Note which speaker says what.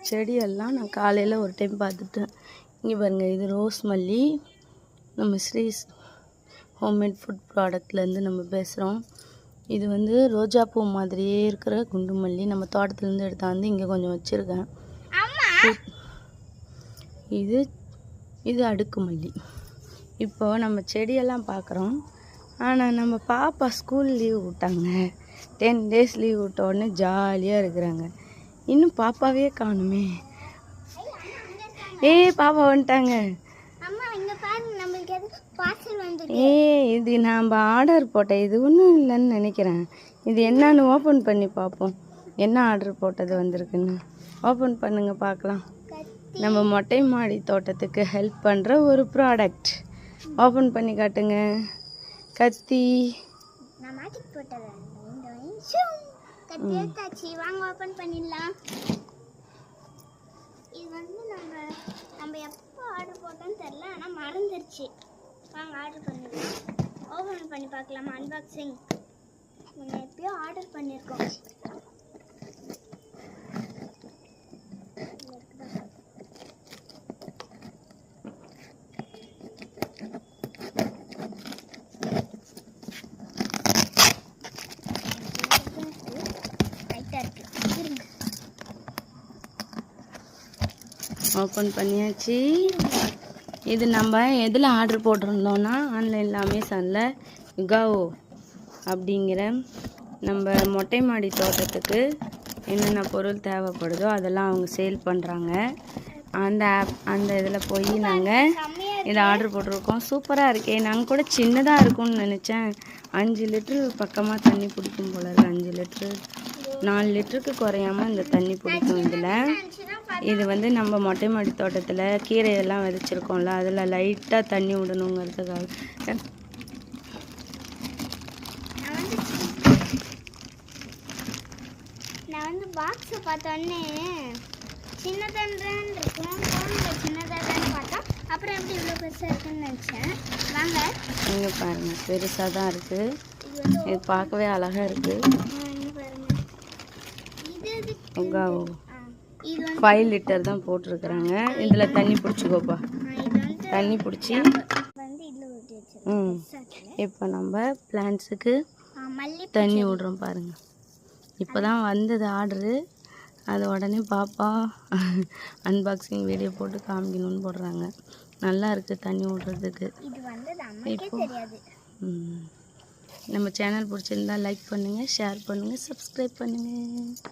Speaker 1: செடியெல்லாம் நான் காலையில் ஒரு டைம் பார்த்துட்டேன். இங்கே பாருங்கள், இது ரோஸ் மல்லி. நம்ம ஸ்ரீ ஹோம்மேட் ஃபுட் ப்ராடக்ட்லேருந்து நம்ம பேசுகிறோம். இது வந்து ரோஜா பூ மாதிரியே இருக்கிற குண்டு மல்லி. நம்ம தோட்டத்துலேருந்து எடுத்தாந்து இங்கே கொஞ்சம் வச்சுருக்கேன். இது அடுக்கு மல்லி. இப்போ நம்ம செடியெல்லாம் பார்க்குறோம். ஆனால் நம்ம பாப்பா ஸ்கூல் லீவ் விட்டாங்க. 10 days லீவ் விட்ட உடனே ஜாலியாக இருக்கிறாங்க. இன்னும் பாப்பாவே காணுமே. பாப்பா வந்துட்டாங்க. இது நாம் ஆர்டர் போட்டேன். இது ஒன்றும் இல்லைன்னு நினைக்கிறேன். இது என்னன்னு ஓப்பன் பண்ணி பார்ப்போம். என்ன ஆர்டர் போட்டது வந்திருக்குன்னு ஓப்பன் பண்ணுங்க பார்க்கலாம். நம்ம மொட்டை மாடி தோட்டத்துக்கு ஹெல்ப் பண்ணுற ஒரு ப்ராடக்ட். ஓப்பன் பண்ணி காட்டுங்க. கத்தி.
Speaker 2: வாங்க ஓப்பன் பண்ணிடலாம். இது வந்து நம்ம எப்போ ஆர்டர் போட்டோம்னு தெரியல, ஆனால் மறந்துருச்சு. வாங்க ஆர்டர் பண்ணிடலாம். ஓப்பன் பண்ணி பார்க்கலாமா? அன்பாக்சிங். நம்ம எப்பயோ ஆர்டர் பண்ணியிருக்கோம்.
Speaker 1: ஓப்பன் பண்ணியாச்சு. இது நம்ம எதில் ஆர்டர் போட்டிருந்தோன்னா ஆன்லைனில் அமேசானில் யுகாவோ அப்படிங்கிற நம்ம மொட்டை மாடி தோட்டத்துக்கு என்னென்ன பொருள் தேவைப்படுதோ அதெல்லாம் அவங்க சேல் பண்ணுறாங்க. அந்த இதில் போய் நாங்கள் இதை ஆர்டர் போட்டிருக்கோம். சூப்பராக இருக்கே. நாங்கள் கூட சின்னதாக இருக்கும்னு நினச்சேன். 5 லிட்ரு பக்கமாக தண்ணி பிடிக்கும் போல இருக்குது. 5 லிட்ரு 4 லிட்டருக்கு குறையாமல் இந்த தண்ணி பிடிக்கும். இது வந்து நம்ம மொட்டை மாடி தோட்டத்தில் கீரையெல்லாம் விதைச்சிருக்கோம்ல, அதில் லைட்டாக தண்ணி விடணுங்கிறதுக்காக.
Speaker 2: நான் வந்து பாக்ஸை பார்த்தோன்னே சின்னதாக இருக்கும், சின்னதாக பார்த்தா அப்புறம் எப்படி இவ்வளோ பெருசாக இருக்குன்னு நினச்சேன். வாங்க
Speaker 1: இங்கே பாருங்கள், பெருசாக தான் இருக்குது. இது பார்க்கவே அழகாக இருக்குது. யுகாவோ 5 லிட்டர் தான் போட்டிருக்கிறாங்க. இதில் தண்ணி பிடிச்சிக்கோப்பா. தண்ணி பிடிச்சி இப்போ நம்ம பிளான்ட்ஸுக்கு தண்ணி விடுறோம் பாருங்கள். இப்போ தான் வந்தது ஆர்டரு. அது உடனே பாப்பா அன்பாக்சிங் வீடியோ போட்டு காமிக்கணும்னு போடுறாங்க. நல்லா இருக்குது தண்ணி விடுறதுக்கு. இப்போ நம்ம சேனல் பிடிச்சிருந்தா லைக் பண்ணுங்கள், ஷேர் பண்ணுங்கள், சப்ஸ்கிரைப் பண்ணுங்கள்.